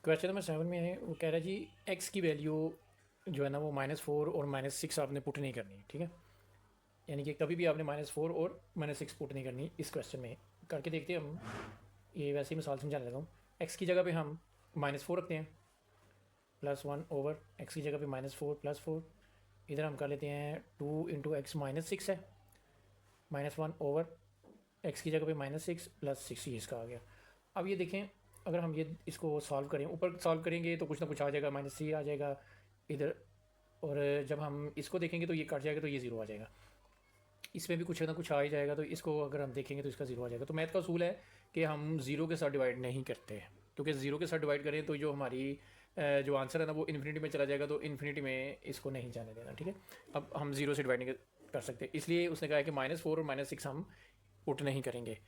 Question number 7 में है, वो कह रहा है जी एक्स की वैल्यू जो है ना वो -4 और -6 आपने पुट नहीं करनी, ठीक है। यानी कि कभी भी आपने -4 और -6 पुट नहीं करनी इस क्वेश्चन में। करके देखते हैं हम, ये वैसे ही मिसाल समझाने लगा हूँ। एक्स की जगह पे हम -4 रखते हैं, +1 ओवर एक्स की जगह पे -4 +4। इधर हम कर लेते हैं 2 इंटू एक्स -6 है, -1 ओवर एक्स की जगह पे -6 +6 ये इसका आ गया। अब ये देखें, अगर हम ये इसको सॉल्व करें, ऊपर सॉल्व करेंगे तो कुछ ना कुछ आ जाएगा, -3 आ जाएगा इधर। और जब हम इसको देखेंगे तो ये कट जाएगा तो ये ज़ीरो आ जाएगा। इसमें भी कुछ ना कुछ आ ही जाएगा, तो इसको अगर हम देखेंगे तो इसका ज़ीरो आ जाएगा। तो मैथ का असूल है कि हम ज़ीरो के साथ डिवाइड नहीं करते, क्योंकि ज़ीरो के साथ डिवाइड करें तो जो हमारी जो आंसर है ना वो इन्फिनिटी में चला जाएगा, तो इन्फिनिटी में इसको नहीं जाने देना, ठीक है। अब हम ज़ीरो से डिवाइड नहीं कर सकते, इसलिए उसने कहा है कि -4 और -6 हम पुट नहीं करेंगे।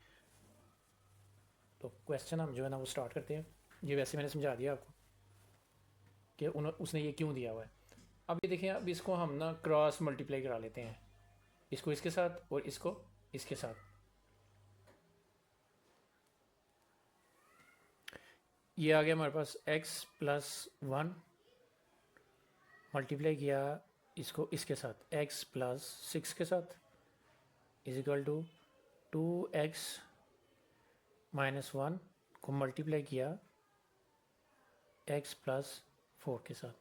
तो क्वेश्चन हम जो है ना वो स्टार्ट करते हैं। ये वैसे मैंने समझा दिया आपको कि उसने ये क्यों दिया हुआ है। अब ये देखिए, अब इसको हम ना क्रॉस मल्टीप्लाई करा लेते हैं, इसको इसके साथ और इसको इसके साथ। ये आ गया हमारे पास x+1 मल्टीप्लाई किया इसको इसके साथ x+6 के साथ इज इक्वल टू 2x-1 को मल्टीप्लाई किया x+4 के साथ।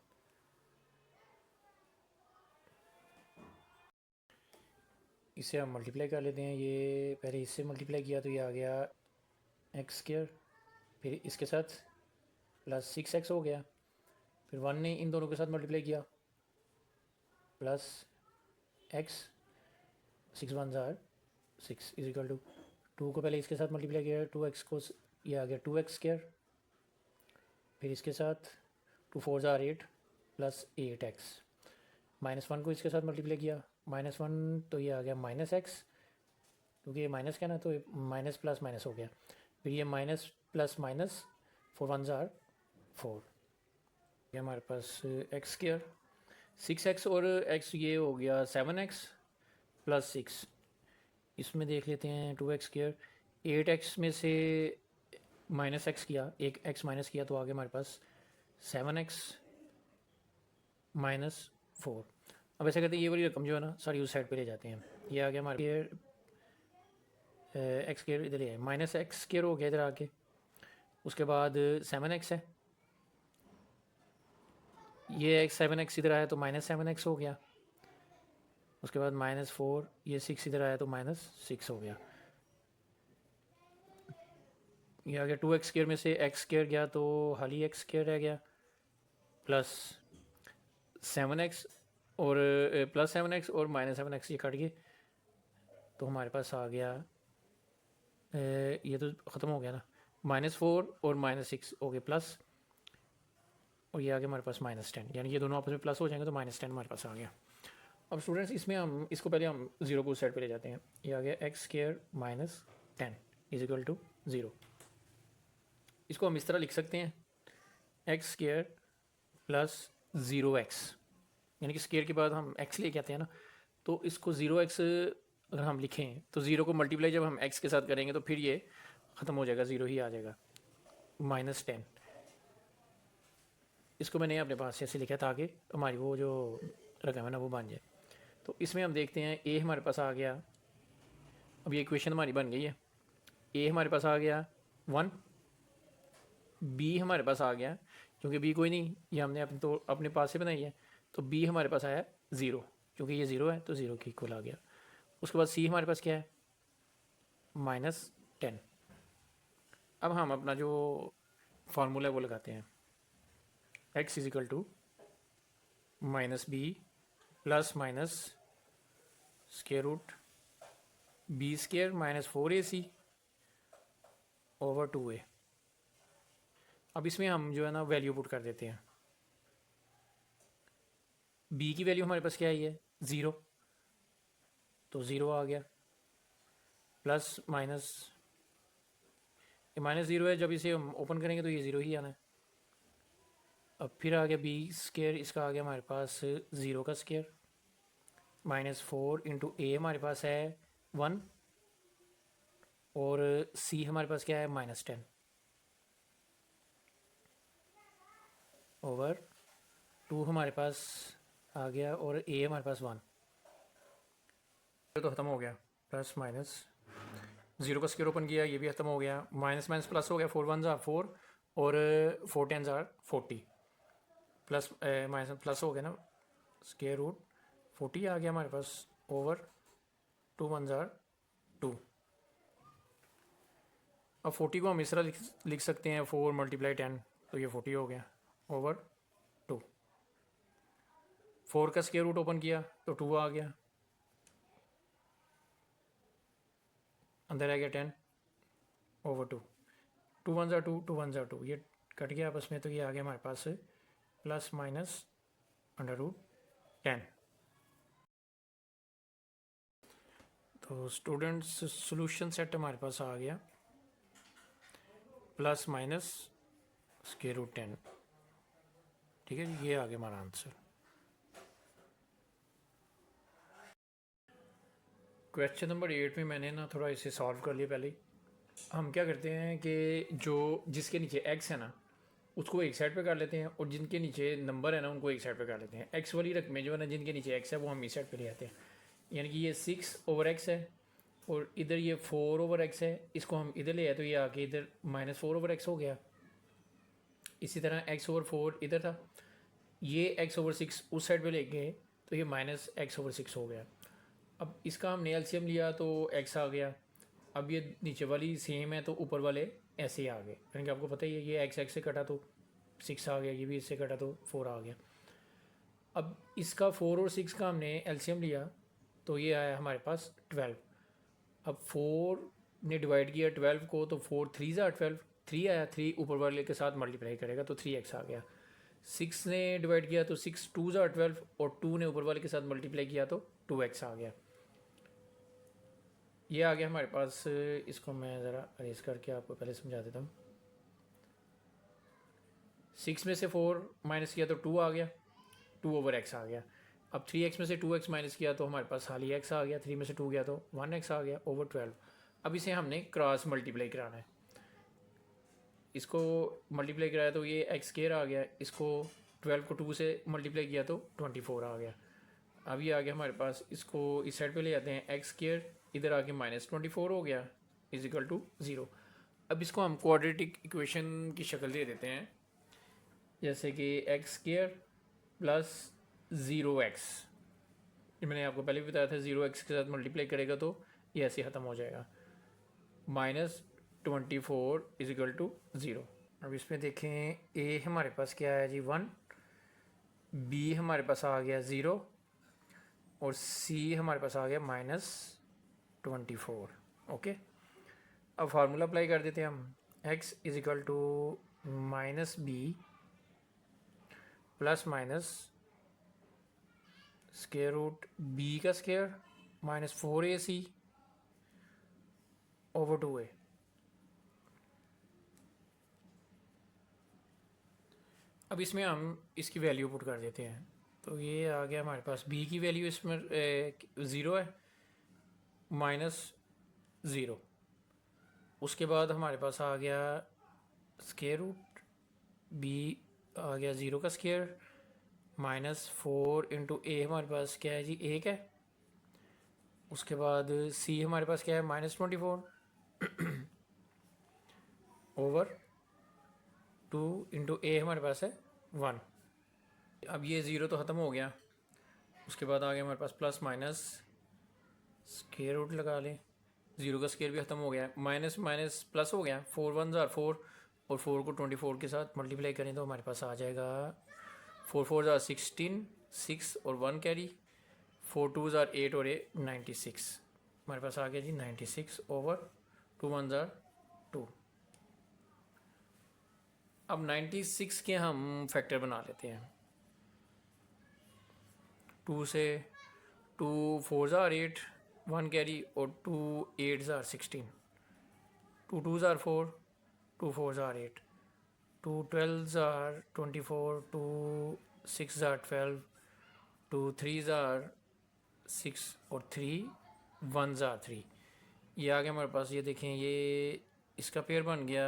इसे हम मल्टीप्लाई कर लेते हैं। ये पहले इससे मल्टीप्लाई किया तो ये आ गया x², फिर इसके साथ +6x हो गया, फिर 1 ने इन दोनों के साथ मल्टीप्लाई किया +x, 6 1 ज़ार 6 इज इक्वल टू 2 को पहले इसके साथ मल्टीप्लाई किया, 2x को ये आ गया 2x², फिर इसके साथ 2 4 ज़ार 8 +8x, -1 को इसके साथ मल्टीप्लाई किया, -1 तो ये आ गया -x, क्योंकि ये माइनस का ना तो माइनस प्लस माइनस हो गया, फिर ये माइनस प्लस माइनस 4 1 ज़ार 4। ये हमारे पास x², 6x और x ये हो गया 7x +6। इसमें देख लेते हैं 2x², 8x में से -x किया, एक x माइनस किया तो आगे हमारे पास 7x -4। अब ऐसा करते हैं, ये वाली रकम जो है ना सारी उस साइड पे ले जाते हैं। ये आ गया हमारे x² इधर ही है, -x² हो गया इधर आके, उसके बाद 7x है, ये 7x इधर आया तो -7x हो गया, उसके बाद -4, ये 6 इधर आया तो -6 हो गया। ये आ गया 2x² में से x² गया तो खाली x² रह गया, +7x और +7x और -7x ये कट गए, तो हमारे पास आ गया ये तो ख़त्म हो गया ना, -4 और -6 हो गए प्लस, और ये आ गया हमारे पास -10, यानी ये दोनों आपस में प्लस हो जाएंगे तो -10 हमारे पास आ गया। अब स्टूडेंट्स इसमें हम इसको पहले हम ज़ीरो को उस साइड पे ले जाते हैं। ये आ गया x² -10 इज इक्वल टू 0। इसको हम इस तरह लिख सकते हैं x² +0x, यानी कि स्केयर के बाद हम x लेके आते हैं ना, तो इसको 0x अगर हम लिखें तो 0 को मल्टीप्लाई जब हम x के साथ करेंगे तो फिर ये ख़त्म हो जाएगा, 0 ही आ जाएगा, -10। इसको मैंने अपने पास से ऐसे लिखा ताकि हमारी वो जो रकम है ना वो बन जाए। तो इसमें हम देखते हैं a हमारे पास आ गया, अब ये इक्वेशन हमारी बन गई है। a हमारे पास आ गया 1, b हमारे पास आ गया, क्योंकि b कोई नहीं, ये हमने अपने पास से बनाई है, तो b हमारे पास आया 0, क्योंकि ये 0 है तो 0 की इक्वल आ गया। उसके बाद c हमारे पास क्या है, -10। अब हम अपना जो फार्मूला है वो लगाते हैं, x is equal to -b plus minus square root b² -4ac over 2a। अब इसमें हम जो है ना वैल्यू पुट कर देते हैं। b की वैल्यू हमारे पास क्या है, ये 0, तो 0 आ गया, प्लस माइनस ये -0 है, जब इसे हम ओपन करेंगे तो ये 0 ही आना है। अब फिर आ गया b², इसका आ गया हमारे पास 0 का स्क्वायर, -4 इंटू a हमारे पास है 1, और c हमारे पास क्या है -10। ओवर 2 हमारे पास आ गया और ए हमारे पास 1 तो ख़त्म हो गया। प्लस माइनस 0 का स्क्वायर ओपन किया, ये भी ख़त्म हो गया। माइनस माइनस प्लस हो गया, 4 1 ज़ार 4 और 4 10 ज़ार 40 प्लस माइनस प्लस हो गया ना, स्क्वायर रूट 40 आ गया हमारे पास ओवर 2 1 ज़ार 2। अब 40 को हम इस तरह लिख सकते हैं 4 मल्टीप्लाई 10, तो ये 40 हो गया ओवर 2। 4 का स्क्वायर रूट ओपन किया तो 2 आ गया, अंदर आ गया 10 ओवर 2। 2 1 ज़ार 2 2 1 ज़ार 2, ये कट गया आपस में, तो ये आ गया हमारे पास प्लस माइनस अंडर रूट 10। तो स्टूडेंट्स सॉल्यूशन सेट हमारे पास आ गया प्लस माइनस स्क्वायर रूट 10। ठीक है जी, ये आ गया हमारा आंसर। क्वेश्चन नंबर 8 में मैंने ना थोड़ा इसे सॉल्व कर लिया। पहले हम क्या करते हैं कि जो जिसके नीचे x है ना उसको एक साइड पे कर लेते हैं, और जिनके नीचे नंबर है ना उनको एक साइड पे कर लेते हैं। x वाली रकमें जो है ना जिनके नीचे x है वो हम इस साइड पे ले आते हैं। यानी कि ये 6 ओवर x है और इधर ये 4 ओवर x है, इसको हम इधर ले आए तो ये आके इधर -4 ओवर x हो गया। इसी तरह x ओवर 4 इधर था, ये x ओवर 6 उस साइड पे ले गए तो ये -x ओवर 6 हो गया। अब इसका हमने एलसीएम लिया तो x आ गया। अब ये नीचे वाली सेम है तो ऊपर वाले ऐसे ही आ गए, यानी कि आपको पता ही है ये x से कटा तो 6 आ गया, ये भी इससे कटा तो 4 आ गया। अब इसका 4 और 6 का हमने एलसीएम लिया तो ये आया हमारे पास 12। अब 4 ने डिवाइड किया 12 को तो 4 3 ज़ार 12, 3 आया, 3 ऊपर वाले के साथ मल्टीप्लाई करेगा तो 3x आ गया। 6 ने डिवाइड किया तो 6 2 ज़ार 12 और 2 ने ऊपर वाले के साथ मल्टीप्लाई किया तो 2x आ गया। ये आ गया हमारे पास। इसको मैं ज़रा अरेज करके आपको पहले समझा देता हूँ। 6 में से 4 माइनस किया तो 2 आ गया, 2 ओवर x आ गया। अब 3x में से 2x माइनस किया तो हमारे पास खाली x आ गया, 3 में से 2 गया तो 1x आ गया ओवर 12। अब इसे हमने क्रॉस मल्टीप्लाई कराना है। इसको मल्टीप्लाई कराया तो ये x स्क्वायर आ गया, इसको 12 को 2 से मल्टीप्लाई किया तो 24 आ गया। अब ये आ गया हमारे पास, इसको इस साइड पे ले जाते हैं, x स्क्वायर इधर आके -24 हो गया इज इक्वल टू 0। अब इसको हम क्वाड्रेटिक इक्वेशन की शक्ल दे देते हैं, जैसे कि x स्क्वायर प्लस 0x। मैंने आपको पहले भी बताया था 0x के साथ मल्टीप्लाई करेगा तो ये ऐसे ख़त्म हो जाएगा, -24 इज इक्वल टू 0। अब इसमें देखें a हमारे पास क्या है जी 1, b हमारे पास आ गया 0 और c हमारे पास आ गया -24। ओके, अब फार्मूला अप्लाई कर देते हैं हम। x is equal to -b plus minus square root b का स्क्वायर -4ac ओवर 2a। अब इसमें हम इसकी वैल्यू पुट कर देते हैं, तो ये आ गया हमारे पास b की वैल्यू इसमें 0 है -0। उसके बाद हमारे पास आ गया स्क्वायर रूट b आ गया 0 का स्क्वायर -4 इंटू a हमारे पास क्या है जी 1 है। उसके बाद c हमारे पास क्या है -24 ओवर 2 इंटू a हमारे पास है 1। अब ये 0 तो ख़त्म हो गया। उसके बाद आ गया हमारे पास प्लस माइनस स्क्वायर रूट लगा लें, 0 का स्क्वायर भी ख़त्म हो गया, माइनस माइनस प्लस हो गया, 4 1 ज़ार 4 और 4 को 24 के साथ मल्टीप्लाई करें तो हमारे पास आ जाएगा 4 4 ज़ार 16, 6 और 1 कैरी, 4 2 ज़ार 8 और 96। हमारे पास आ गया जी 96 ओवर 2 1 ज़ार 2। अब 96 के हम फैक्टर बना लेते हैं। 2 से 2 4 ज़ार 8 1 कैरी और 2 8 ज़ार 16, 2 2 ज़ार 4 2 4 ज़ार 8, 2 12 ज़ार 24, 2 6 ज़ार 12, 2 3 ज़ार 6 और 3 1 ज़ार 3। ये आ गया हमारे पास। ये देखें ये इसका पेयर बन गया,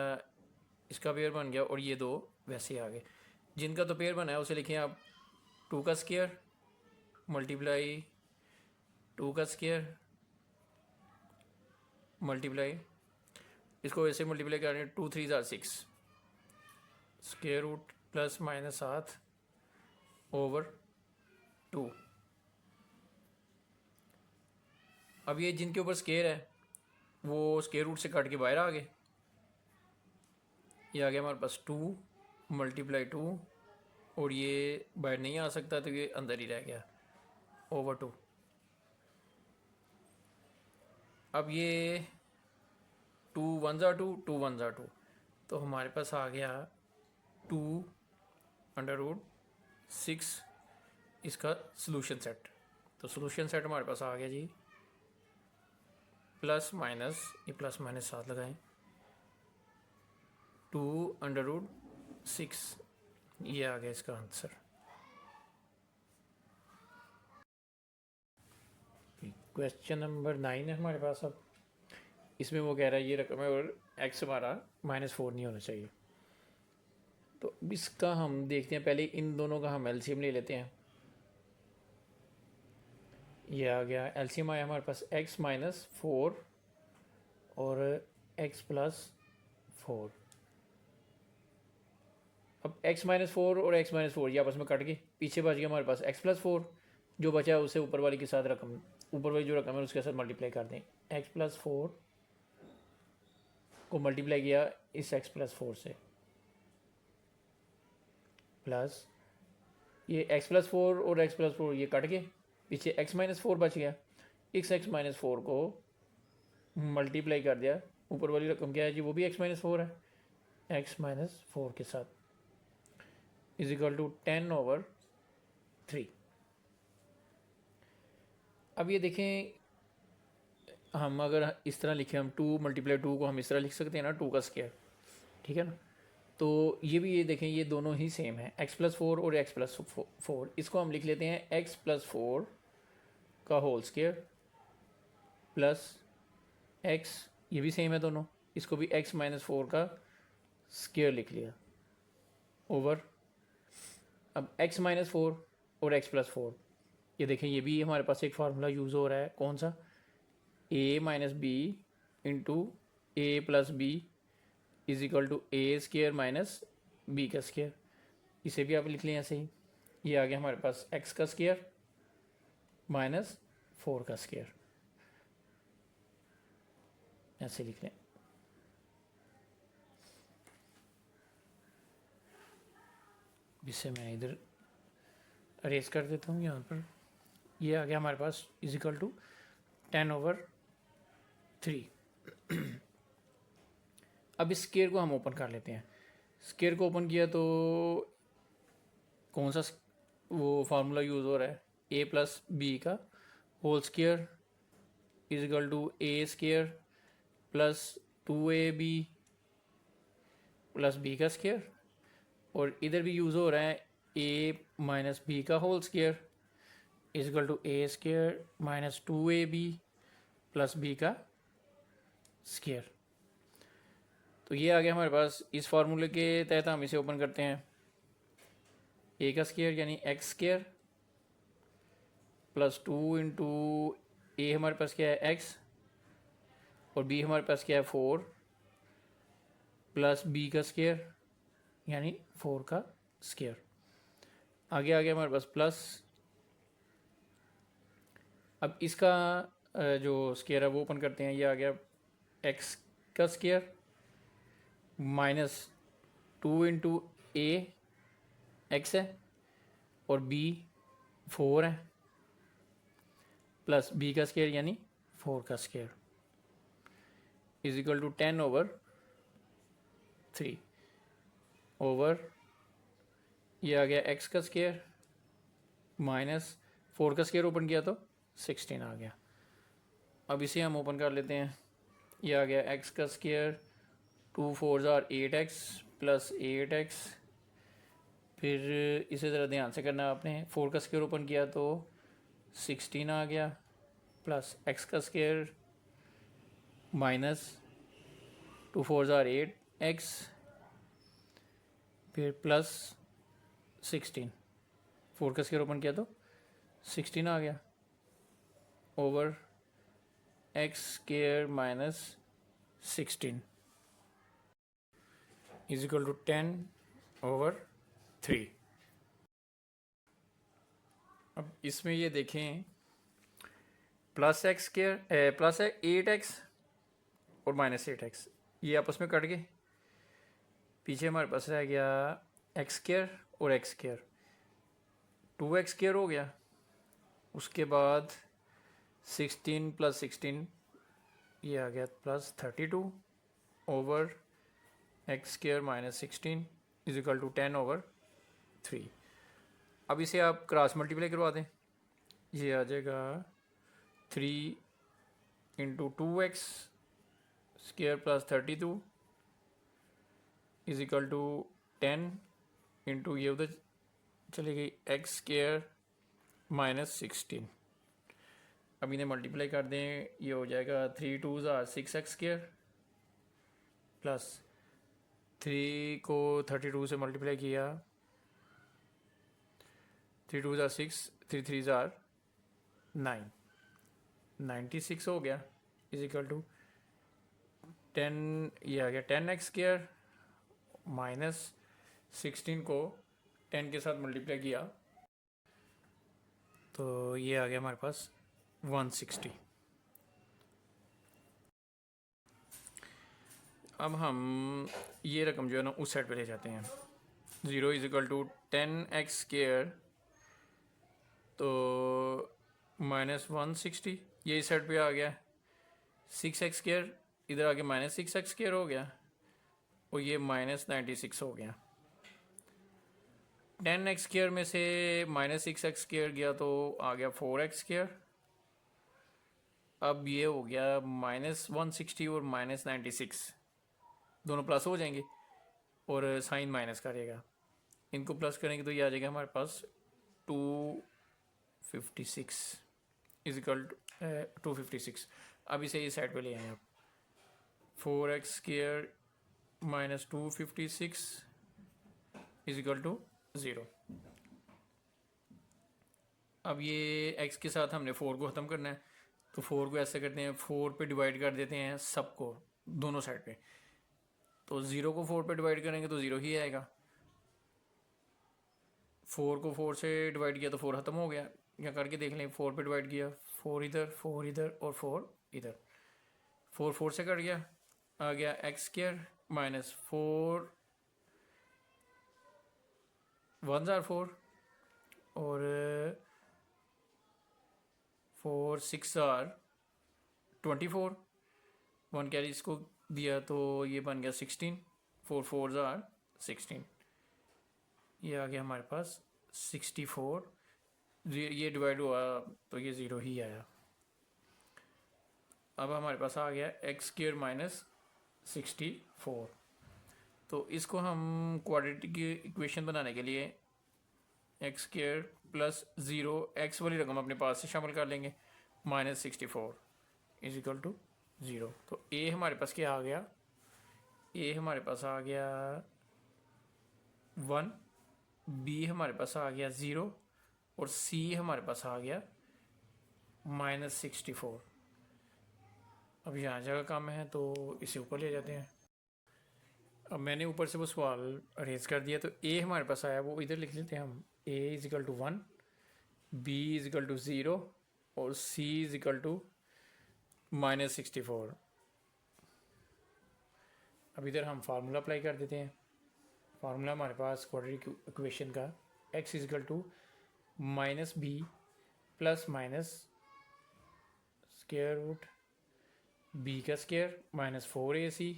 इसका पेयर बन गया और ये दो वैसे आ गए। जिनका तो पेयर बना है उसे लिखिए आप 2 का स्क्वायर मल्टीप्लाई 2 का स्क्वायर मल्टीप्लाई, इसको ऐसे मल्टीप्लाई करें 2 3 जार 6 square root plus minus 7 over 2। अब ये जिनके ऊपर स्क्वायर है वो स्क्वायर रूट से काट के बाहर आ गए, ये आ गया हमारे पास 2 मल्टीप्लाई 2 और ये बाहर नहीं आ सकता तो ये अंदर ही रह गया ओवर 2। अब ये 2 1 ज़ा 2 2 1 ज़ा 2 तो हमारे पास आ गया 2 अंडर रूट 6 इसका सोल्यूशन सेट। तो सोल्यूशन सेट हमारे पास आ गया जी प्लस माइनस, ये प्लस माइनस 7 लगाएं, 2 अंडर रूट 6, ये आ गया इसका आंसर। क्वेश्चन नंबर 9 है हमारे पास। अब इसमें वो कह रहा है ये रकम है और एक्स हमारा -4 नहीं होना चाहिए। तो इसका हम देखते हैं, पहले इन दोनों का हम एलसीएम ले लेते हैं। ये आ गया एलसीएम आया हमारे पास x-4 और x+4। अब x-4 और x-4 ये आपस में कट गए, पीछे बच गया हमारे पास x+4, जो बचा है उसे ऊपर वाली के साथ रकम, ऊपर वाली जो रकम है उसके साथ मल्टीप्लाई कर दें। x+4 को मल्टीप्लाई किया इस x+4 से, प्लस ये x+4 और x+4 ये कट गए, पीछे x-4 बच गया, इस x-4 को मल्टीप्लाई कर दिया, ऊपर वाली रकम क्या है जी वो भी x-4 है, x-4 के साथ इज इक्वल टू 10/3। अब ये देखें, हम अगर इस तरह लिखें, हम 2 × 2 को हम इस तरह लिख सकते हैं ना, 2 का स्क्वायर, ठीक है ना। तो ये भी, ये देखें ये दोनों ही सेम है, x+4 और x+4, इसको हम लिख लेते हैं x+4 का होल स्क्वायर प्लस x, ये भी सेम है दोनों, इसको भी x-4 का स्क्वायर लिख लिया ओवर। अब x-4 और x+4, ये देखें ये भी हमारे पास एक फार्मूला यूज़ हो रहा है, कौन सा, a - b into a+b is equal to a² minus b का स्क्वायर। इसे भी आप लिख लें ऐसे ही, ये आ गया हमारे पास x का स्क्वायर माइनस 4 का स्क्वायर, ऐसे लिख लें। इसे मैं इधर अरेज कर देता हूँ, यहाँ पर ये आ गया हमारे पास इज इक्वल टू 10/3। अब इस स्क्वायर को हम ओपन कर लेते हैं। स्क्वायर को ओपन किया तो कौन सा वो फार्मूला यूज़ हो रहा है, a+b का whole square is equal to a² plus 2ab plus b का स्क्वायर, और इधर भी यूज़ हो रहा है a - b का whole square is equal to a² minus 2ab plus b का स्क्वायर। तो ये आ गया हमारे पास, इस फार्मूले के तहत हम इसे ओपन करते हैं, a का स्क्वायर यानी x² प्लस 2 इंटू a हमारे पास क्या है x और b हमारे पास क्या है 4 प्लस b का स्क्वायर यानी 4 का स्क्वायर। आगे आ गया हमारे पास प्लस, अब इसका जो स्क्वायर है वो ओपन करते हैं, ये आ गया x का square minus 2 into a x है और b 4 है प्लस b का स्क्वायर यानी 4 का square is equal to 10/3 over, ये आ गया x का स्क्वायर माइनस 4 का स्क्वायर ओपन किया तो 16 आ गया। अब इसे हम ओपन कर लेते हैं, ये आ गया x का स्क्वायर 2 4 = 8x प्लस 8x, फिर इसे ज़रा ध्यान से करना आपने, 4 का स्क्वायर ओपन किया तो 16 आ गया प्लस x का स्क्वायर माइनस 2 4 = 8x, फिर प्लस 16, 4 का स्क्वायर ओपन किया तो 16 आ गया, over x square minus 16 is equal to 10 over 3। अब इसमें ये देखें, plus x square plus 8x और माइनस 8x, ये आपस में कट गए, पीछे हमारे पास रह गया एक्स स्क्वायर और एक्स स्क्वायर, 2x स्क्वायर हो गया, उसके बाद 16 प्लस 16 ये आ गया plus 32 over x square minus 16 is equal to 10 over 3। अब इसे आप क्रॉस मल्टीप्लाई करवा दें, ये आ जाएगा 3 into 2x square plus 32 is equal to 10 into ये उधर चली गई एक्स स्क्वायर माइनस 16। अब इन्हें मल्टीप्लाई कर दें, ये हो जाएगा 3 2 ज़ार 6x स्क्वायर प्लस 3 को 32 से मल्टीप्लाई किया, 3 2 ज़ार 6, 3 3 ज़ार 9, 96 हो गया इज इक्वल टू 10, ये आ गया 10x स्क्वायर माइनस 16 को 10 के साथ मल्टीप्लाई किया तो ये आ गया हमारे पास 160। अब हम ये रकम जो है ना उस साइड पे ले जाते हैं, 0 is equal to 10x square तो माइनस 160, ये इस साइड पे आ गया, 6x स्क्वायर इधर आगे माइनस 6x स्क्वायर हो गया और ये माइनस 96 हो गया। 10x स्क्वायर में से माइनस 6x स्क्वायर गया तो आ गया 4x स्क्वायर। अब ये हो गया माइनस 160 और माइनस 96 दोनों प्लस हो जाएंगे और साइन माइनस करेगा, इनको प्लस करेंगे तो ये आ जाएगा हमारे पास 256 इज इक्वल टू 256। अब इसे इस साइड पे ले आए आप, 4x square minus 256 is equal to 0। अब ये x के साथ हमने 4 को ख़त्म करना है तो 4 को ऐसे करते हैं, 4 पे डिवाइड कर देते हैं सबको दोनों साइड पे, तो 0 को 4 पे डिवाइड करेंगे तो 0 ही आएगा, 4 को 4 से डिवाइड किया तो 4 ख़त्म हो गया, या करके देख लें, 4 पे डिवाइड किया, 4 इधर और 4 इधर, 4 4 से कट गया, आ गया एक्स स्क्वायर माइनस 4 1 ज़ार 4 और 4 6 ज़ार 24, 1 कैरी इसको दिया तो ये बन गया 16, 4 4 ज़ार 16, ये आ गया हमारे पास 64, ये डिवाइड हुआ तो ये 0 ही आया। अब हमारे पास आ गया एक्स स्क्वायर माइनस 64। तो इसको हम क्वाड्रेटिक इक्वेशन बनाने के लिए एक्स स्क्वायर प्लस 0 एक्स वाली रकम अपने पास से शामिल कर लेंगे, माइनस 64 इज इक्वल टू 0। तो ए हमारे पास क्या आ गया, ए हमारे पास आ गया 1, बी हमारे पास आ गया 0 और सी हमारे पास आ गया माइनस 64। अब यहाँ जगह कम है तो इसे ऊपर ले जाते हैं। अब मैंने ऊपर से वो सवाल अरेज कर दिया तो ए हमारे पास आया, वो इधर लिख लेते हैं हम, A is equal to 1, B is equal to 0 और C is equal to minus 64। अब इधर हम फार्मूला अप्लाई कर देते हैं। फार्मूला हमारे पास क्वाड्रेटिक इक्वेशन का X is equal to minus B plus minus square root B का square minus 4ac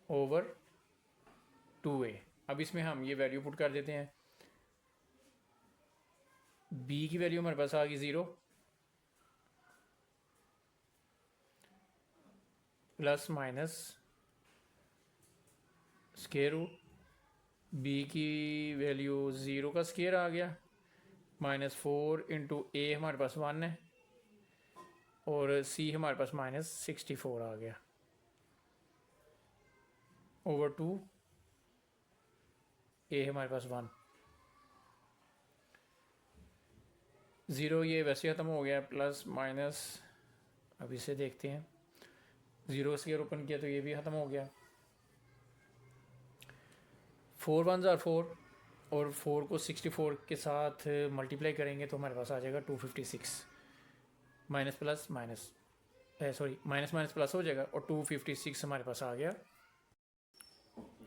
over 2a। अब इसमें हम ये वैल्यू पुट कर देते हैं, b की वैल्यू हमारे पास आ गई 0 plus minus square root B की वैल्यू 0 का स्क्वायर आ गया माइनस 4 इंटू ए हमारे पास 1 है और सी हमारे पास माइनस 64 आ गया ओवर 2 ए है हमारे पास 1, 0 ये वैसे ख़त्म हो गया, प्लस माइनस, अब इसे देखते हैं, 0 स्क्वायर ओपन किया तो ये भी ख़त्म हो गया, 4 1 ज़ार 4, और 4 को 64 के साथ मल्टीप्लाई करेंगे तो हमारे पास आ जाएगा 256, minus plus minus, sorry minus minus plus हो जाएगा, और 256 हमारे पास आ गया।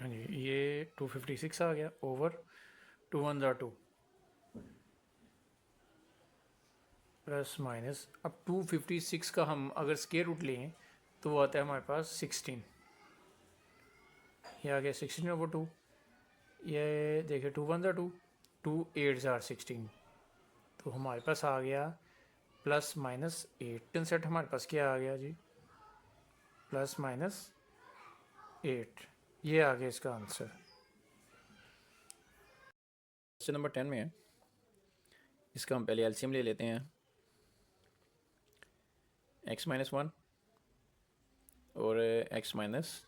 हाँ जी, ये 256 आ गया ओवर 2 1 ज़ार 2 प्लस माइनस। अब 256 का हम अगर स्क्वायर रूट लें तो वो आता है हमारे पास 16, ये आ गया 16 ओवर 2, ये देखिए 2 1 ज़ार 2, 2 8 ज़ार 16, तो हमारे पास आ गया प्लस माइनस 8 सेट, हमारे पास क्या आ गया जी, प्लस माइनस 8, ये आ गया इसका आंसर। क्वेश्चन नंबर 10 में है, इसका हम पहले एलसीएम ले लेते हैं, x माइनस 1 और x माइनस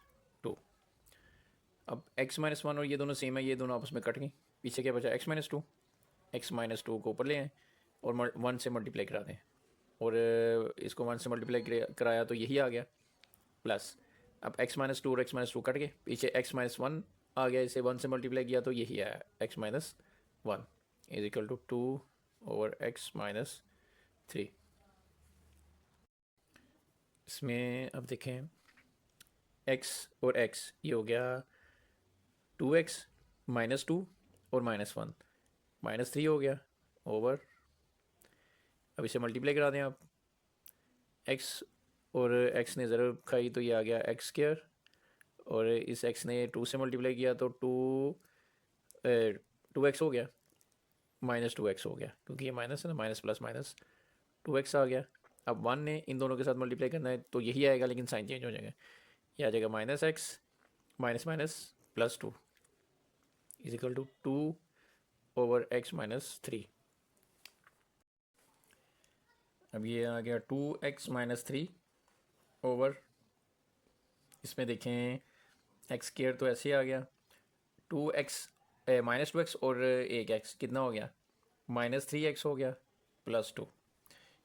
2। अब x माइनस 1 और ये दोनों सेम है, ये दोनों आपस में कट गई, पीछे क्या बचा x माइनस 2, x माइनस 2 को ऊपर ले आए और 1 से मल्टीप्लाई करा दें, और इसको 1 से मल्टीप्लाई कराया तो यही आ गया प्लस। अब x माइनस 2 और x माइनस 2 कट गए, पीछे x माइनस 1 आ गया, इसे 1 से मल्टीप्लाई किया तो यही आया x minus 1 is equal to 2 over x minus 3। इसमें अब देखें x और x, ये हो गया 2x माइनस 2 और माइनस 1, माइनस 3 हो गया ओवर, अब इसे मल्टीप्लाई करा दें आप, x और x ने ज़रूर खाई तो ये आ गया x स्क्वायर, और इस x ने 2 से मल्टीप्लाई किया तो 2x हो गया, माइनस 2x हो गया, क्योंकि ये माइनस है ना, माइनस प्लस माइनस 2x आ गया। अब 1 ने इन दोनों के साथ मल्टीप्लाई करना है तो यही आएगा, लेकिन साइन चेंज हो जाएगा, ये आ जाएगा minus x minus minus plus 2 is equal to 2 over x minus 3। अब ये आ गया 2x माइनस 3 ओवर, इसमें देखें x स्क्वायर तो ऐसे ही आ गया, 2x माइनस 2x और एक x कितना हो गया, माइनस 3x हो गया plus 2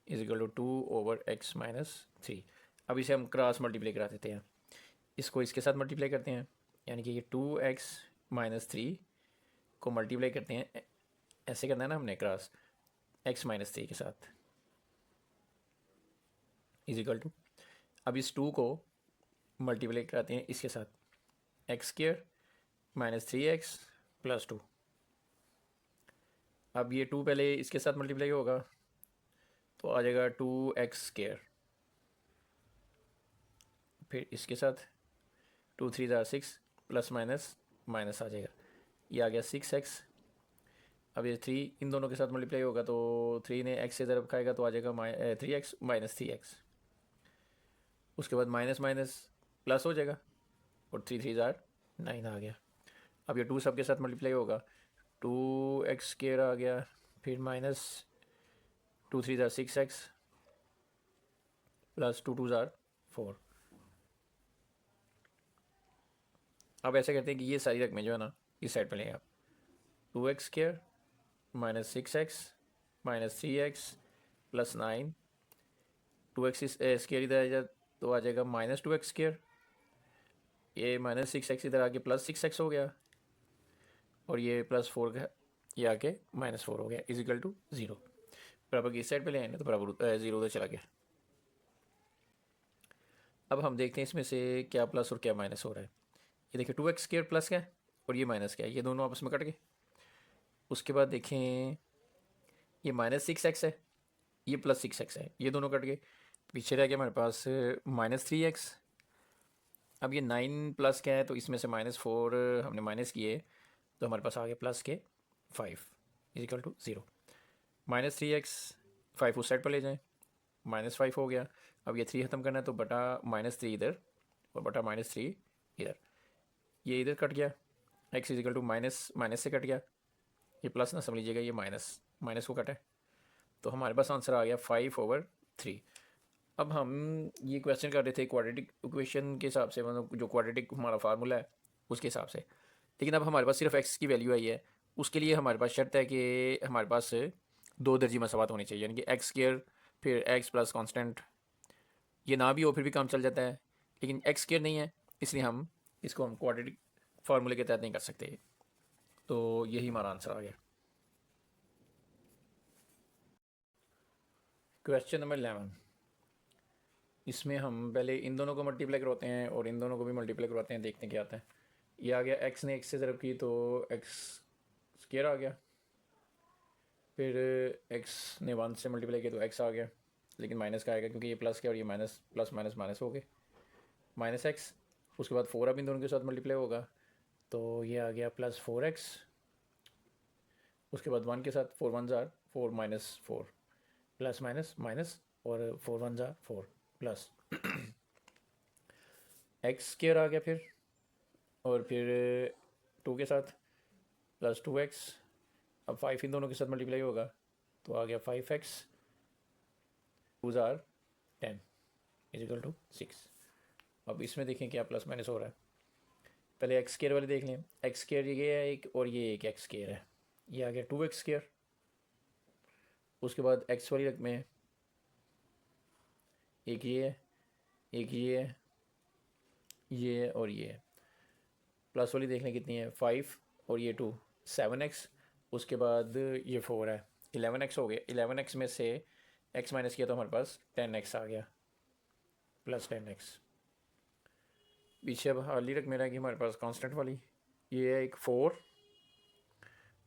is equal to 2 over x minus 3। अब इसे हम क्रॉस मल्टीप्लाई करा देते हैं, इसको इसके साथ मल्टीप्लाई करते हैं, यानी कि ये 2x माइनस 3 को मल्टीप्लाई करते हैं, ऐसे करना है ना हमने, क्रॉस x माइनस 3 के साथ इज इक्वल टू, अब इस 2 को मल्टीप्लाई कराते हैं इसके साथ, x square minus 3x plus 2। अब ये 2 पहले इसके साथ मल्टीप्लाई होगा तो आ जाएगा 2x स्क्वायर, फिर इसके साथ 2 3 ज़ार 6 प्लस माइनस माइनस आ जाएगा, ये आ गया 6x। अब ये 3 इन दोनों के साथ मल्टीप्लाई होगा तो 3 ने x से ज़रब खाएगा तो आ जाएगा 3x माइनस 3x, उसके बाद माइनस माइनस प्लस हो जाएगा, और 3 3 ज़ार 9 आ गया। अब ये 2 सबके साथ मल्टीप्लाई होगा, 2x स्क्वायर आ गया, फिर माइनस 2 3 ज़ार 6x प्लस 2 2 ज़ार 4। अब ऐसे करते हैं कि ये सारी रकमें जो है ना इस साइड पे लेंगे आप, 2x square minus 6x minus 3x plus 9, 2x square इधर आ जाए तो आ जाएगा माइनस 2x स्क्वायर, ये माइनस 6x इधर आके प्लस 6x हो गया, और ये प्लस 4 का ये आके माइनस 4 हो गया इज इक्वल टू 0। बराबर की इस साइड पे ले आए ना तो बराबर 0 उधर चला गया। अब हम देखते हैं इसमें से क्या प्लस और क्या माइनस हो रहा है। ये देखिए 2x स्क्वायर प्लस क्या है और ये माइनस क्या है, ये दोनों आपस में कट गए। उसके बाद देखें ये माइनस 6x है, ये प्लस 6x है, ये दोनों कट गए, पीछे रह गया हमारे पास माइनस 3x। अब ये 9 प्लस क्या है तो इसमें से माइनस 4 हमने माइनस किए तो हमारे पास आ गया प्लस के 5 is equal to 0। Minus 3x 5 उस साइड पर ले जाएं, माइनस 5 हो गया। अब ये 3 ख़त्म करना है तो बटा माइनस 3 इधर और बटा माइनस 3 इधर, ये इधर कट गया, x is equal to minus minus से कट गया, ये प्लस ना समझ लीजिएगा, ये माइनस माइनस को कटा है, तो हमारे पास आंसर आ गया 5/3। अब हम ये क्वेश्चन कर रहे थे क्वाड्रेटिक इक्वेशन के हिसाब से, मतलब जो क्वाड्रेटिक हमारा फार्मूला है उसके हिसाब से। लेकिन अब हमारे पास सिर्फ एक्स की वैल्यू आई है, उसके लिए हमारे पास शर्त है कि हमारे पास दो दर्जी मसावत होनी चाहिए, यानी कि एक्स स्केयर फिर एक्स प्लस कांस्टेंट, ये ना भी हो फिर भी काम चल जाता है, लेकिन एक्स स्केयर नहीं है, इसलिए हम इसको हम क्वाड्रेटिक फार्मूले के तहत नहीं कर सकते। तो यही हमारा आंसर आ गया। क्वेश्चन नंबर 11, इसमें हम पहले इन दोनों को मल्टीप्लाई करवाते हैं और इन दोनों को भी मल्टीप्लाई करवाते हैं, देखते हैं क्या आता है। ये आ गया, एक्स ने एक्स से ज़रब की तो एक्स स्केयर आ गया, फिर एक्स ने 1 से मल्टीप्लाई किया तो एक्स आ गया, लेकिन माइनस का आएगा क्योंकि ये प्लस का और ये माइनस, प्लस माइनस माइनस हो गए, माइनस एक्स। उसके बाद 4 अब इन दोनों के साथ मल्टीप्लाई होगा तो ये आ गया प्लस 4x, उसके बाद 1 के साथ 4 1 jar 4 minus 4, plus minus minus और 4 1 जार 4 प्लस एक्स स्केयर आ गया फिर, और फिर 2 के साथ प्लस 2x, अब 5 इन दोनों के साथ मल्टीप्लाई होगा तो आ गया 5x, 2 जार 10 इजिकल टू 6। अब इसमें देखें क्या प्लस माइनस हो रहा है। पहले एक्स स्केयर वाले देख लें, एक्स स्केयर ये है एक और ये एक एक्स स्केयर है, ये आ गया 2x स्केयर। उसके बाद एक्स वाली रकम में एक ये है, एक ये है, ये है और ये है। प्लस वाली देख लें कितनी है, 5 और ये 2 7x, उसके बाद ये 4 है 11x हो गया। 11x में से x माइनस किया तो हमारे पास 10x आ गया, प्लस 10x। पीछे अब हाली रकम रहेगी हमारे पास कांस्टेंट वाली, ये है एक 4,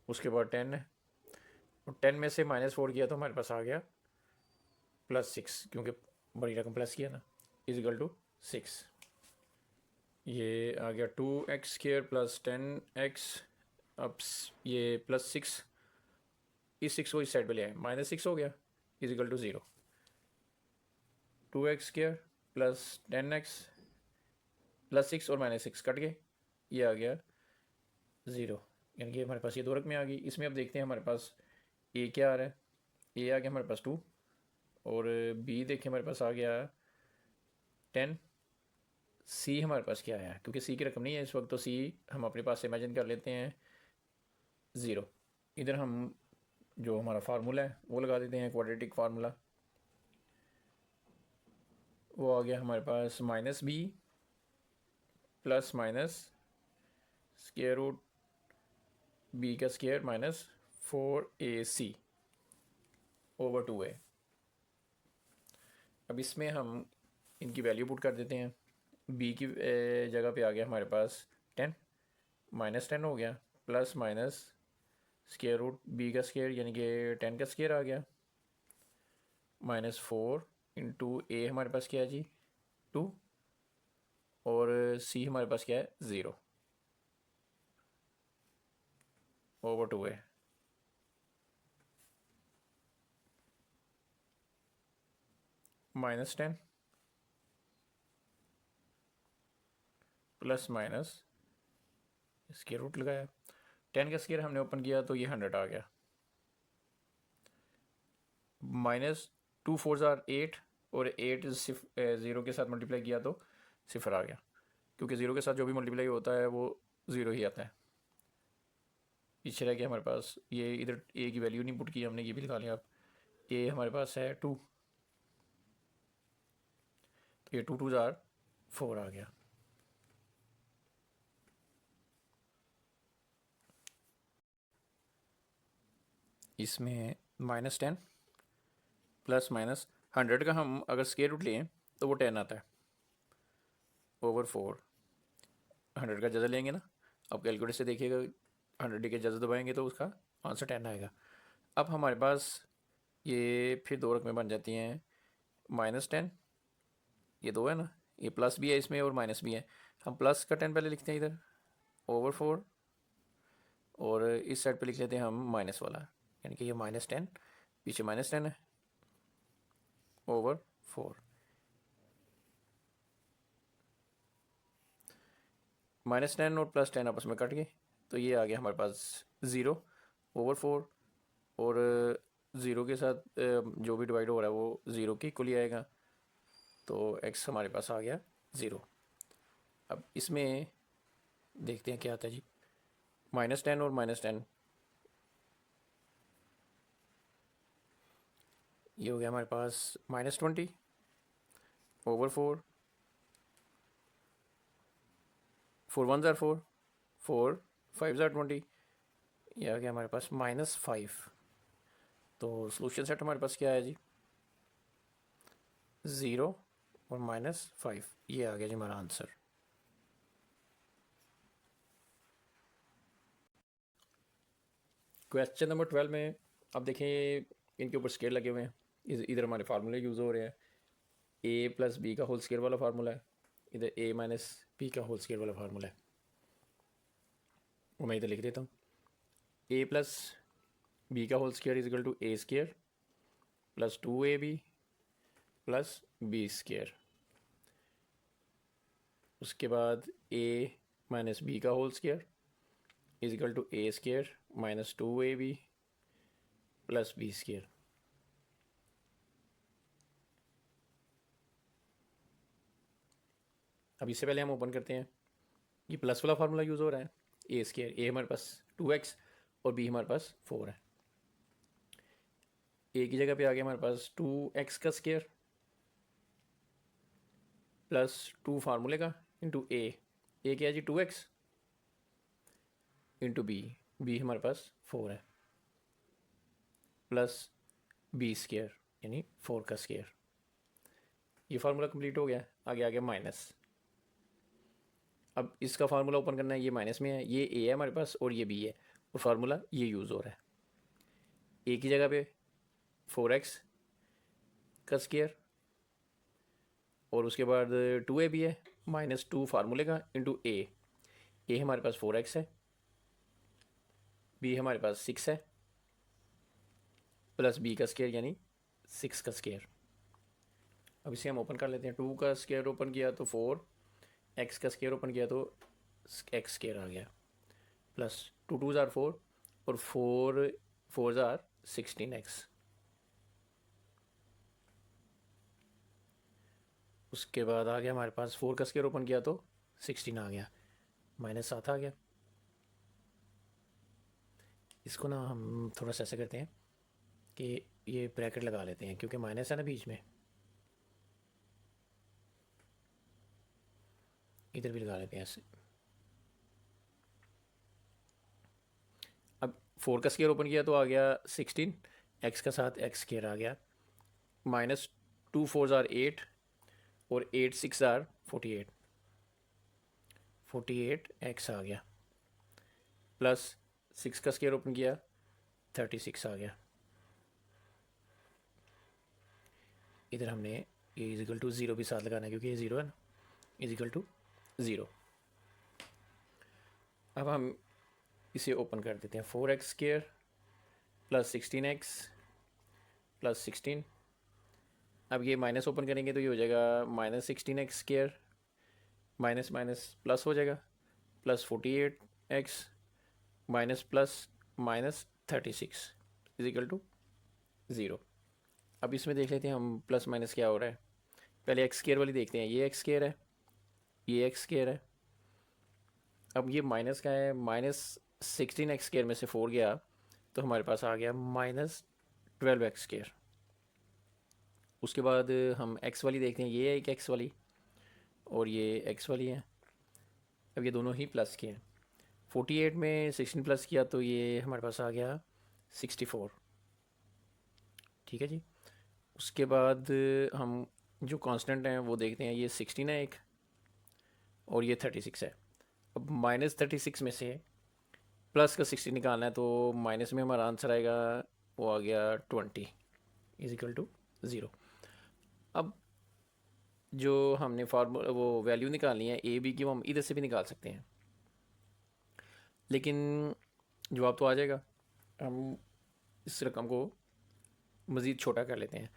उसके बाद 10 है, और 10 में से -4 किया तो हमारे पास आ गया प्लस 6, क्योंकि बड़ी रकम प्लस किया ना, इजिकल टू 6। ये आ गया 2x स्क्वायर प्लस 10x, अब ये प्लस 6, इस 6 को इस साइड पे ले आए, -6 हो गया is equal to 0। 2x square plus 10x plus 6 और -6 कट गए, ये आ गया 0, यानी कि हमारे पास ये दो रकमें आ गई। इसमें अब देखते हैं हमारे पास ए क्या आ रहा है, ए आ गया हमारे पास 2, और बी देखें हमारे पास आ गया 10, सी हमारे पास क्या आया, क्योंकि सी की रकम नहीं है इस वक्त, तो सी हम अपने पास इमेजिन कर लेते हैं 0। इधर हम जो हमारा फार्मूला है वो लगा देते हैं, क्वाड्रेटिक फार्मूला। वो आ गया हमारे पास -b plus minus square root b का square minus 4ac over 2a। अब इसमें हम इनकी वैल्यू पुट कर देते हैं। b की जगह पे आ गया हमारे पास 10, -10 हो गया, plus minus square root b का स्क्वायर यानी कि 10 का स्क्वायर आ गया, -4 इंटू a हमारे पास क्या है जी 2, और c हमारे पास क्या है 0 over 2a। -10 plus minus square root लगाया, 10 का स्क्वायर हमने ओपन किया तो ये 100 आ गया, -2 4 जार 8, और 8 0 के साथ मल्टीप्लाई किया तो 0 आ गया, क्योंकि 0 के साथ जो भी मल्टीप्लाई होता है वो 0 ही आता है। पीछे रह गया हमारे पास, ये इधर ए की वैल्यू नहीं पुट की हमने, ये भी लिखा लिया। अब ए हमारे पास है 2, तो ये 2 2 जार 4 आ गया। इसमें -10 प्लस माइनस 100 का हम अगर स्क्वायर रूट लें तो वो 10 आता है ओवर 4। 100 का जजा लेंगे ना, अब कैलकुलेटर से देखिएगा 100 के जजा दबाएंगे तो उसका आंसर 10 आएगा। अब हमारे पास ये फिर दो रकमें बन जाती हैं, -10, ये दो है ना, ये प्लस भी है इसमें और माइनस भी है, हम प्लस का 10 पहले लिखते हैं इधर ओवर 4, और इस साइड पे लिख लेते हैं हम माइनस वाला, यानी कि ये -10 पीछे -10 है ओवर 4। -10 और +10 आपस में कट गए, तो ये आ गया हमारे पास 0 ओवर 4, और 0 के साथ जो भी डिवाइड हो रहा है वो 0 के इक्वली आएगा, तो x हमारे पास आ गया 0। अब इसमें देखते हैं क्या आता है जी, -10 और -10, ये हो गया हमारे पास -20 ओवर 4, 4 1 ज़ार 4, 4 5 ज़ार 20, ये आ गया हमारे पास -5। तो सॉल्यूशन सेट हमारे पास क्या है जी, 0 और -5, ये आ गया जी हमारा आंसर। क्वेश्चन नंबर 12 में अब देखें इनके ऊपर स्केयर लगे हुए हैं, इधर हमारे फार्मूले यूज़ हो रहे हैं, a प्लस बी का होल स्केयर वाला फार्मूला है, इधर a माइनस बी का होल स्केयर वाला फार्मूला है। वो मैं इधर लिख देता हूँ, a प्लस बी का whole square is equal to a square plus 2ab plus b square. उसके बाद a माइनस बी का whole square is equal to a square minus 2ab plus b square. अब इससे पहले हम ओपन करते हैं, ये प्लस वाला फार्मूला यूज़ हो रहा है, ए स्केयर, ए हमारे पास 2x और बी हमारे पास 4 है। ए की जगह पे आ गया हमारे पास 2x का स्केयर प्लस 2 फार्मूले का इंटू ए क्या है जी 2x इंटू बी हमारे पास 4 है प्लस बी स्केयर यानी 4 का स्केयर। ये फार्मूला कंप्लीट हो गया, आगे आ गया माइनस। अब इसका फार्मूला ओपन करना है, ये माइनस में है, ये ए है हमारे पास और ये बी है, और फार्मूला ये यूज़ हो रहा है। ए की जगह पे 4x का स्केयर और उसके बाद 2ab है माइनस 2 फार्मूले का इंटू ए हमारे पास 4x है, बी हमारे पास 6 है प्लस बी का स्केयर यानी 6 का स्केयर। अब इसे हम ओपन कर लेते हैं, 2 का स्केयर ओपन किया तो 4, x का स्केयर ओपन किया तो x स्केयर आ गया प्लस 2 2 ज़ार 4 और 4 4 ज़ार 16x। उसके बाद आ गया हमारे पास 4 का स्केयर ओपन किया तो 16 आ गया, -7 आ गया। इसको ना हम थोड़ा सा ऐसा करते हैं कि ये ब्रैकेट लगा लेते हैं क्योंकि माइनस है ना बीच में, इधर भी लगा लेते हैं ऐसे। अब 4 का स्केयर ओपन किया तो आ गया 16, x का साथ x स्केयर आ गया, माइनस 2 4 ज़ार 8 और 8 6 ज़ार 48, 48x आ गया प्लस 6 का स्केयर ओपन किया 36 आ गया। इधर हमने ये इजिकल टू 0 भी साथ लगाना है क्योंकि ये 0 है ना, इजिकल टू 0। अब हम इसे ओपन कर देते हैं, 4x square plus 16x plus 16। अब ये माइनस ओपन करेंगे तो ये हो जाएगा -16x square minus minus plus हो जाएगा plus 48x minus plus minus 36 is equal to 0। अब इसमें देख लेते हैं हम प्लस माइनस क्या हो रहा है, पहले एक्स स्केयर वाली देखते हैं, ये एक्स स्केयर है, ये एक्स स्केयर है। अब ये माइनस का है, -16x स्केयर में से 4 गया तो हमारे पास आ गया -12x स्केयर। उसके बाद हम एक्स वाली देखते हैं, ये है एक एक्स वाली और ये एक्स वाली है। अब ये दोनों ही प्लस के हैं, 48 में 16 प्लस किया तो ये हमारे पास आ गया 64, ठीक है जी। उसके बाद हम जो कांस्टेंट हैं वो देखते हैं, ये 16 है एक और ये 36 है। अब -36 में से प्लस का 60 निकालना है तो माइनस में हमारा आंसर आएगा, वो आ गया 20 इजिकल टू 0। अब जो हमने फार्मूला वो वैल्यू निकालनी है ए बी की, वो हम इधर से भी निकाल सकते हैं, लेकिन जवाब तो आ जाएगा। हम इस रकम को मज़ीद छोटा कर लेते हैं,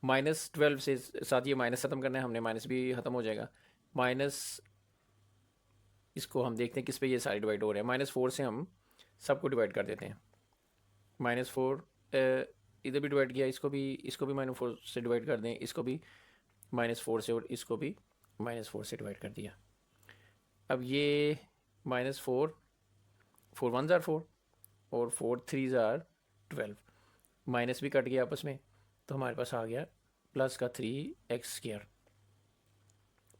-12 से साथ ये माइनस ख़त्म करना है हमने, माइनस भी ख़त्म हो जाएगा। माइनस इसको हम देखते हैं किस पे ये सारे डिवाइड हो रहे हैं, -4 से हम सबको डिवाइड कर देते हैं। -4 इधर भी डिवाइड किया, इसको भी -4 से डिवाइड कर दें, इसको भी -4 से और इसको भी -4 से डिवाइड कर दिया। अब ये -4 4 1 ज़ार 4 और 4 3 ज़ार 12, माइनस भी कट गया आपस में, तो हमारे पास आ गया प्लस का 3x स्क्वायर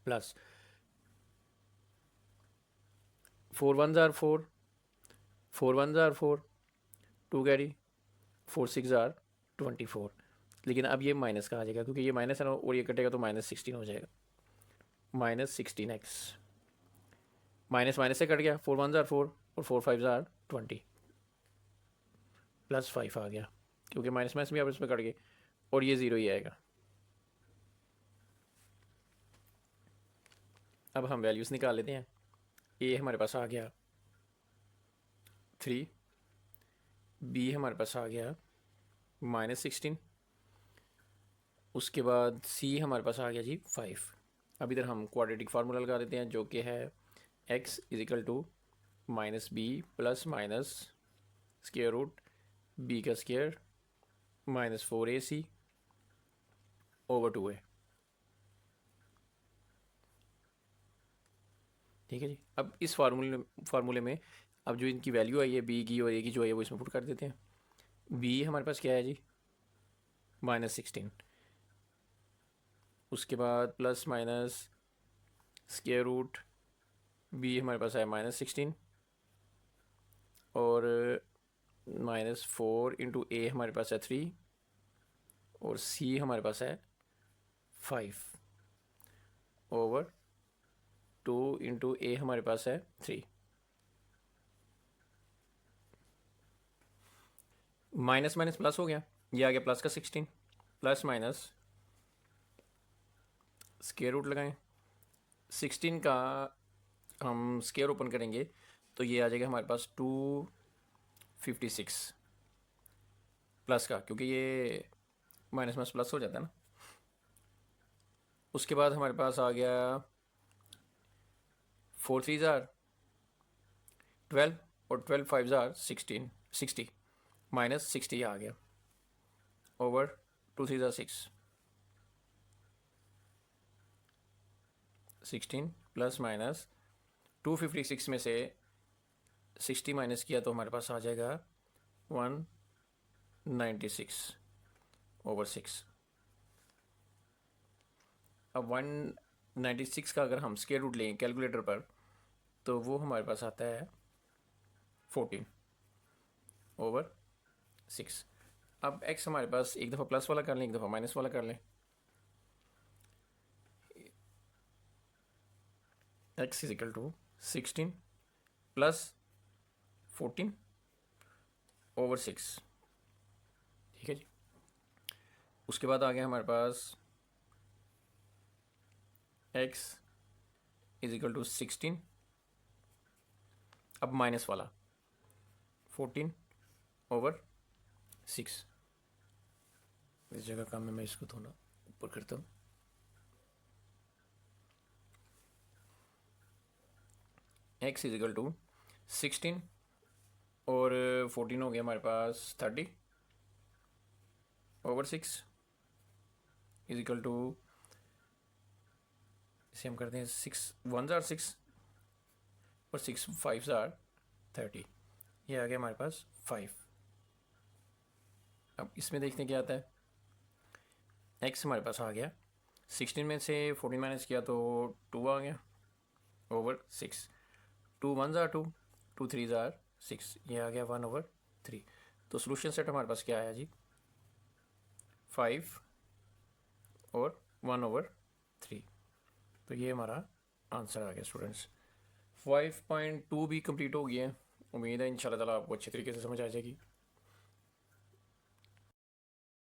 प्लस 4 1 ज़ार 4, 4 1 ज़ार 4, 2 कैरी, 4 6 ज़ार 24। लेकिन अब ये माइनस का आ जाएगा क्योंकि ये माइनस है ना, और ये कटेगा तो -16 हो जाएगा, -16x। माइनस माइनस से कट गया, 4 1 ज़ार 4 और 4 5 ज़ार 20, प्लस 5 आ गया क्योंकि माइनस माइनस भी आप इसमें कट गए, और ये 0 ही आएगा। अब हम वैल्यूज़ निकाल लेते हैं। ए हमारे पास आ गया 3, बी हमारे पास आ गया -16, उसके बाद सी हमारे पास आ गया जी 5। अब इधर हम क्वाड्रेटिक फार्मूला लगा देते हैं जो कि है x is equal to -b plus minus square root b का स्क्वायर -4ac ओवर 2a। ठीक है जी। अब इस फार्मूले में अब जो इनकी वैल्यू आई है b की और a की जो है वो इसमें पुट कर देते हैं। b हमारे पास क्या है जी -16, उसके बाद plus minus square root b हमारे पास है -16 और -4 इंटू a हमारे पास है 3 और c हमारे पास है 5 ओवर 2 इंटू a हमारे पास है 3। माइनस माइनस प्लस हो गया, ये आ गया प्लस का 16, प्लस माइनस स्क्वायर रूट लगाएं, 16 का हम स्क्वायर ओपन करेंगे तो ये आ जाएगा हमारे पास 256 प्लस का, क्योंकि ये माइनस माइनस प्लस हो जाता है ना। उसके बाद हमारे पास आ गया 4 3 ज़ार 12 और 12 5 ज़ार 60 माइनस 60 आ गया ओवर 2 3 ज़ार 16 प्लस माइनस 256 में से 60 माइनस किया तो हमारे पास आ जाएगा 196 ओवर 6। अब 196 का अगर हम स्क्वायर रूट लें कैलकुलेटर पर तो वो हमारे पास आता है 14 ओवर 6। अब x हमारे पास एक दफ़ा प्लस वाला कर लें, एक दफ़ा माइनस वाला कर लें। x is equal to 16 plus 14 over 6। ठीक है जी। उसके बाद आ गया हमारे पास x इज इक्वल टू 16, अब माइनस वाला 14 ओवर 6। इस जगह का मैं इसको थोड़ा ऊपर करता हूँ। x इज इक्वल टू 16 और 14 हो गया हमारे पास 30 ओवर 6 इज इक्वल टू, इसे हम करते हैं 6 1 ज़ार 6 और 6 5 ज़ार 30, ये आ गया हमारे पास 5। अब इसमें देखते हैं क्या आता है। x हमारे पास आ गया 16 में से 14 माइनस किया तो 2 आ गया ओवर 6, 2 1 ज़ार 2, 2 3 ज़ार 6, ये आ गया 1 ओवर 3। तो सोल्यूशन सेट हमारे पास क्या आया जी 5 और 1 ओवर 3। तो ये हमारा आंसर आ गया स्टूडेंट्स। 5.2 भी कंप्लीट हो गया है। उम्मीद है इंशाल्लाह ताला आपको अच्छे तरीके से समझ आ जाएगी।